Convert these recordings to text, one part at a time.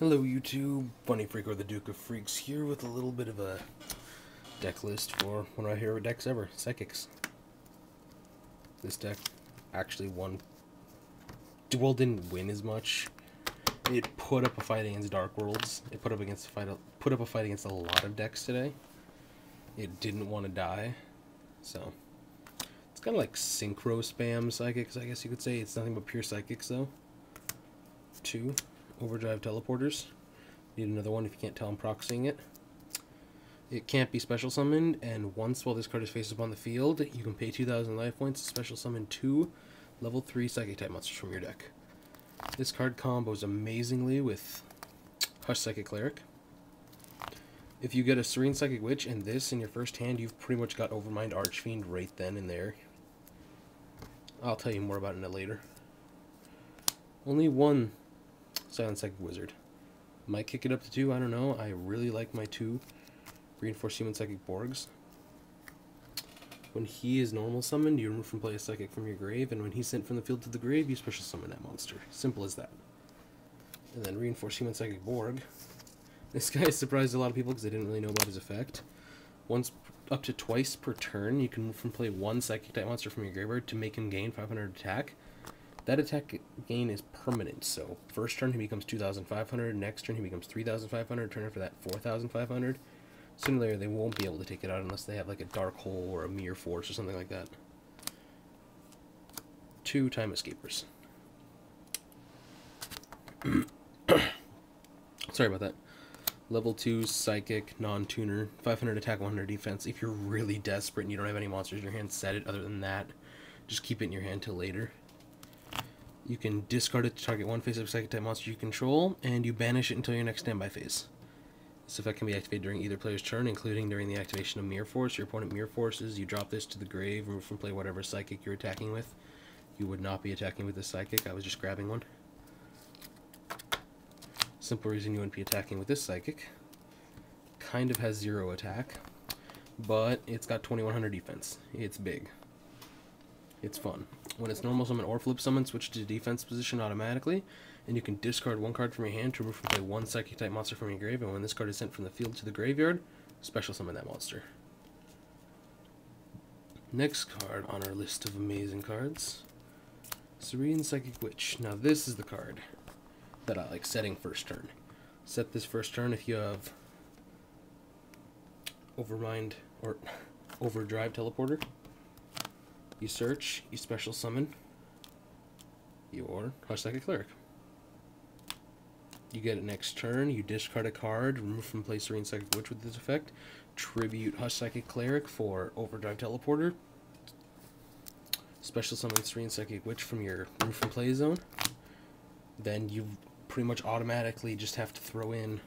Hello YouTube, Funny Freak or the Duke of Freaks here with a little bit of a deck list for one of my favorite decks ever, Psychics. This deck actually didn't win as much. It put up a fight against Dark Worlds. It put up a fight against a lot of decks today. It didn't want to die, so it's kind of like Synchro spam Psychics, I guess you could say. It's nothing but pure Psychics though. 2 Overdrive Teleporters. Need another one if you can't tell I'm proxying it. It can't be special summoned, and once while this card is face up on the field, you can pay 2,000 life points to special summon 2 level 3 Psychic type monsters from your deck. This card combos amazingly with Hush Psychic Cleric. If you get a Serene Psychic Witch and this in your first hand, you've pretty much got Overmind Archfiend right then and there. I'll tell you more about it later. Only one Silent Psychic Wizard. Might kick it up to 2, I don't know. I really like my 2 Reinforced Human Psychic Borgs. When he is normal summoned, you remove from play a Psychic from your grave, and when he's sent from the field to the grave, you special summon that monster. Simple as that. And then Reinforced Human Psychic Borg. This guy surprised a lot of people because they didn't really know about his effect. Once up to twice per turn, you can move from play 1 Psychic type monster from your graveyard to make him gain 500 attack. That attack gain is permanent, so first turn he becomes 2,500, next turn he becomes 3,500, turn after that 4,500. Sooner or later they won't be able to take it out unless they have like a Dark Hole or a Mirror Force or something like that. 2 Time Escapers. Sorry about that. Level 2 Psychic, non-tuner, 500 attack, 100 defense. If you're really desperate and you don't have any monsters in your hand, set it. Other than that, just keep it in your hand till later. You can discard it to target 1 face-up Psychic type monster you control, and you banish it until your next standby phase. This effect can be activated during either player's turn, including during the activation of Mirror Force. Your opponent Mirror Forces, you drop this to the grave, remove from play whatever Psychic you're attacking with. You would not be attacking with this Psychic, I was just grabbing one. Simple reason you wouldn't be attacking with this Psychic. Kind of has 0 attack, but it's got 2,100 defense. It's big. It's fun. When it's normal summon or flip summon, switch to defense position automatically, and you can discard 1 card from your hand to remove from play 1 Psychic type monster from your grave, and when this card is sent from the field to the graveyard, special summon that monster. Next card on our list of amazing cards, Serene Psychic Witch. Now this is the card that I like setting first turn. Set this first turn if you have Overmind or Overdrive Teleporter. You search, you special summon your Hush Psychic Cleric. You get it next turn, you discard a card, remove from play Serene Psychic Witch with this effect, tribute Hush Psychic Cleric for Overdrive Teleporter, special summon Serene Psychic Witch from your remove from play zone. Then you pretty much automatically just have to throw in,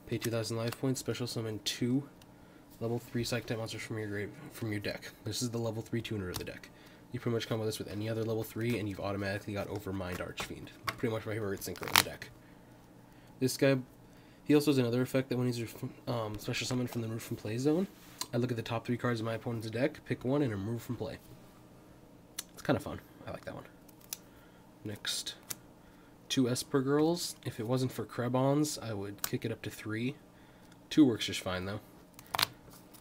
pay 2,000 life points, special summon 2 level 3 Psychic type monsters from your deck. This is the level 3 tuner of the deck. You pretty much combo this with any other level 3, and you've automatically got Overmind Archfiend. Pretty much my favorite Synchro in the deck. This guy, he also has another effect that when he's special summoned from the remove from play zone, I look at the top 3 cards in my opponent's deck, pick one, and remove from play. It's kind of fun. I like that one. Next, 2 Esper Girls. If it wasn't for Krebons, I would kick it up to 3. 2 works just fine though.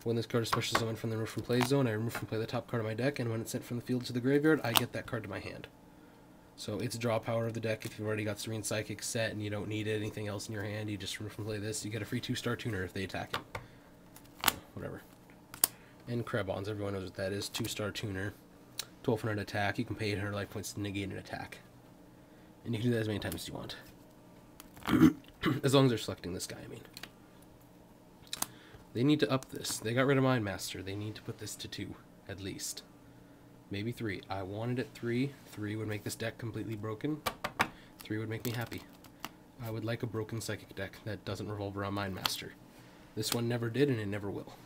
When this card is special summoned from the remove from play zone, I remove from play the top card of my deck, and when it's sent from the field to the graveyard, I get that card to my hand. So it's draw power of the deck. If you've already got Serene Psychic set and you don't need anything else in your hand, you just remove from play this. You get a free 2-star tuner if they attack it. So, whatever. And Krebons, everyone knows what that is. 2-star tuner, 1,200 attack. You can pay 800 life points to negate an attack. And you can do that as many times as you want. As long as they're selecting this guy, I mean. They need to up this. They got rid of Mind Master. They need to put this to 2, at least. Maybe 3. I wanted it 3. 3 would make this deck completely broken. 3 would make me happy. I would like a broken Psychic deck that doesn't revolve around Mind Master. This one never did, and it never will.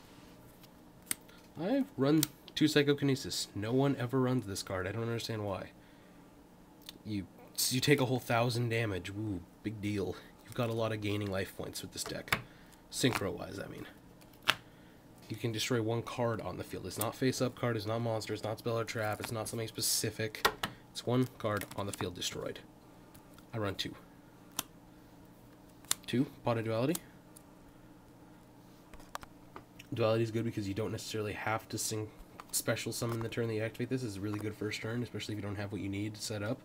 I've run 2 Psychokinesis. No one ever runs this card. I don't understand why. You take a whole 1,000 damage. Ooh, big deal. You've got a lot of gaining life points with this deck. Synchro-wise, I mean. You can destroy 1 card on the field. It's not face-up card, it's not monster, it's not spell or trap, it's not something specific. It's 1 card on the field destroyed. I run 2. 2, Pot of Duality. Duality is good because you don't necessarily have to special summon the turn that you activate this. Is a really good first turn, especially if you don't have what you need set up.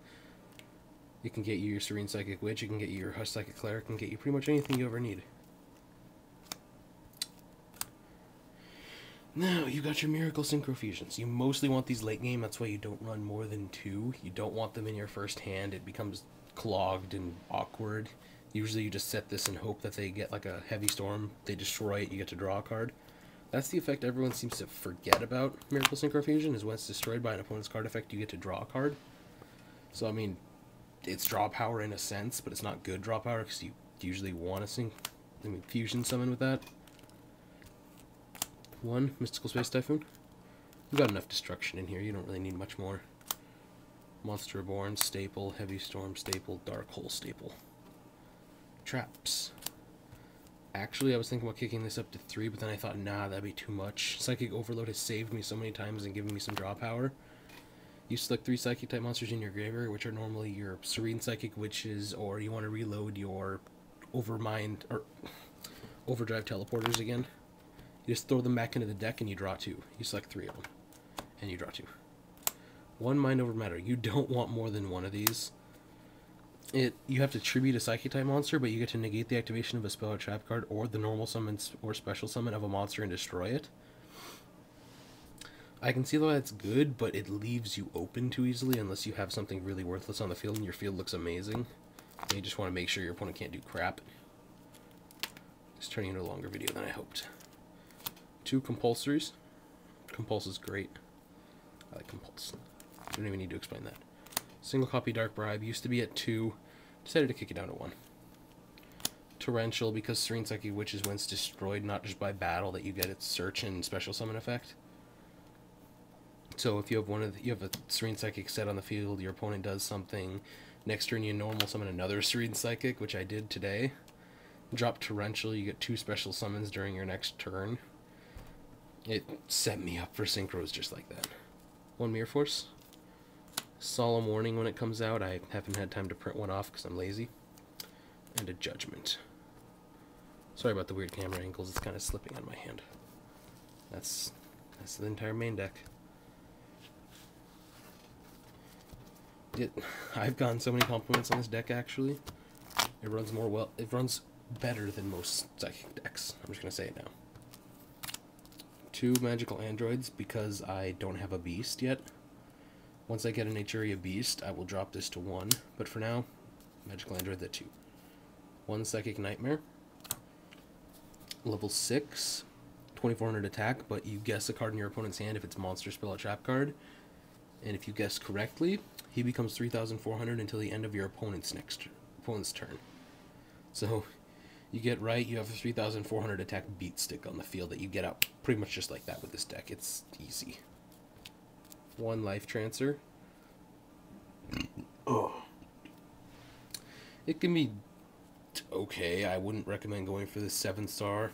It can get you your Serene Psychic Witch, it can get you your Hush Psychic Cleric, it can get you pretty much anything you ever need. Now, you got your Miracle Synchro Fusions. You mostly want these late game, that's why you don't run more than 2. You don't want them in your first hand, it becomes clogged and awkward. Usually you just set this and hope that they get like a Heavy Storm, they destroy it, you get to draw a card. That's the effect everyone seems to forget about Miracle Synchro Fusion, is when it's destroyed by an opponent's card effect, you get to draw a card. So, I mean, it's draw power in a sense, but it's not good draw power, because you usually want to fusion summon with that. 1, Mystical Space Typhoon. You've got enough destruction in here, you don't really need much more. Monster Reborn, staple, Heavy Storm, staple, Dark Hole, staple. Traps. Actually, I was thinking about kicking this up to 3, but then I thought, nah, that'd be too much. Psychic Overload has saved me so many times and given me some draw power. You select 3 Psychic-type monsters in your graveyard, which are normally your Serene Psychic Witches, or you want to reload your Overdrive Teleporters again. You just throw them back into the deck and you draw 2. You select 3 of them, and you draw 2. 1 Mind Over Matter. You don't want more than 1 of these. You have to tribute a Psychic-type monster, but you get to negate the activation of a spell or trap card, or the normal summon or special summon of a monster and destroy it. I can see why that's good, but it leaves you open too easily unless you have something really worthless on the field and your field looks amazing. And you just want to make sure your opponent can't do crap. It's turning into a longer video than I hoped. 2 Compulsories. Compulse is great. I like Compulse. Don't even need to explain that. Single copy Dark Bribe used to be at 2. Decided to kick it down to 1. Torrential, because Serene Psychic Witch is when it's destroyed, not just by battle, that you get its search and special summon effect. So if you have you have a Serene Psychic set on the field, your opponent does something. Next turn you normal summon another Serene Psychic, which I did today. Drop Torrential, you get 2 special summons during your next turn. It set me up for synchros just like that. 1 Mirror Force. Solemn Warning when it comes out. I haven't had time to print one off because I'm lazy. And a Judgment. Sorry about the weird camera angles, it's kind of slipping on my hand. That's the entire main deck. I've gotten so many compliments on this deck actually. It runs better than most Psychic decks. I'm just gonna say it now. 2 Magical Androids because I don't have a beast yet. Once I get a Naturia Beast, I will drop this to 1, but for now, Magical Android at 2. 1 Psychic Nightmare. Level 6, 2400 attack, but you guess a card in your opponent's hand if it's monster, spell, or trap card. And if you guess correctly, he becomes 3400 until the end of your opponent's turn. So, you get right, you have a 3400 attack beat stick on the field that you get out pretty much just like that with this deck. It's easy. 1 Life Transfer. Oh. It can be okay. I wouldn't recommend going for the 7-star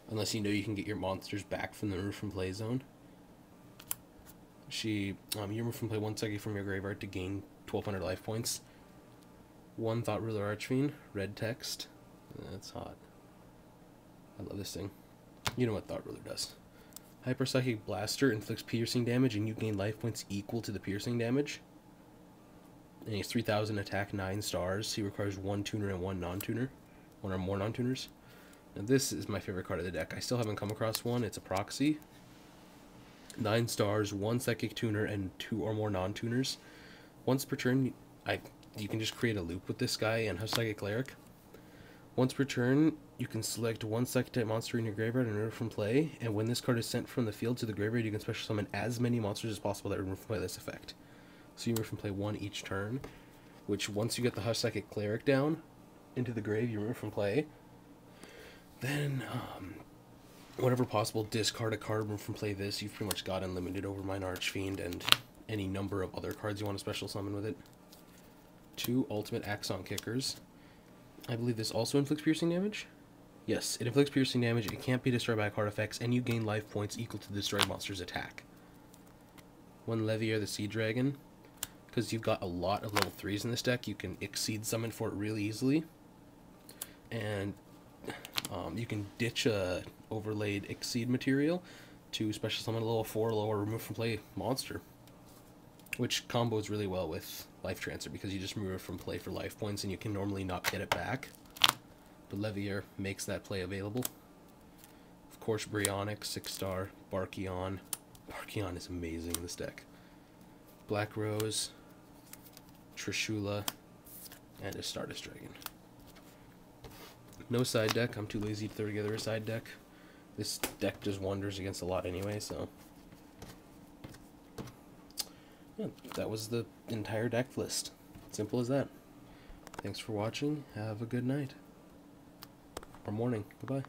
unless you know you can get your monsters back from the remove from play zone. You remove from play 1 Psychic from your graveyard to gain 1200 life points. 1 Thought Ruler Archfiend, red text. That's hot. I love this thing. You know what Thought Ruler does. Hyper Psychic Blaster inflicts piercing damage and you gain life points equal to the piercing damage. And he's 3000 attack, 9 stars. He requires 1 tuner and 1 non-tuner. 1 or more non-tuners. Now this is my favorite card of the deck. I still haven't come across one. It's a proxy. 9 stars, 1 Psychic Tuner, and 2 or more non-tuners. Once per turn, you can just create a loop with this guy and have Psychic Cleric. Once per turn, you can select 1 Psychic-type monster in your graveyard and remove from play, and when this card is sent from the field to the graveyard, you can special summon as many monsters as possible that remove from play this effect. So you remove from play 1 each turn, which once you get the Hush Psychic Cleric down into the grave, you remove from play. Then, whenever possible, discard a card, remove from play this. You've pretty much got unlimited Overmind Archfiend and any number of other cards you want to special summon with it. 2 Ultimate Axon Kickers. I believe this also inflicts piercing damage? Yes, it inflicts piercing damage, it can't be destroyed by card effects, and you gain life points equal to the destroyed monster's attack. 1 Levier the Sea Dragon. Because you've got a lot of level 3s in this deck, you can exceed summon for it really easily. and you can ditch a overlaid Exceed material to special summon a level 4 lower remove from play monster, which combos really well with Life Transfer because you just remove it from play for life points and you can normally not get it back. But Levier makes that play available. Of course, Brionix, 6-star, Barkion. Barkion is amazing in this deck. Black Rose, Trishula, and a Stardust Dragon. No side deck. I'm too lazy to throw together a side deck. This deck does wonders against a lot anyway, so... yeah, that was the entire deck list. Simple as that. Thanks for watching. Have a good night. Or morning. Goodbye.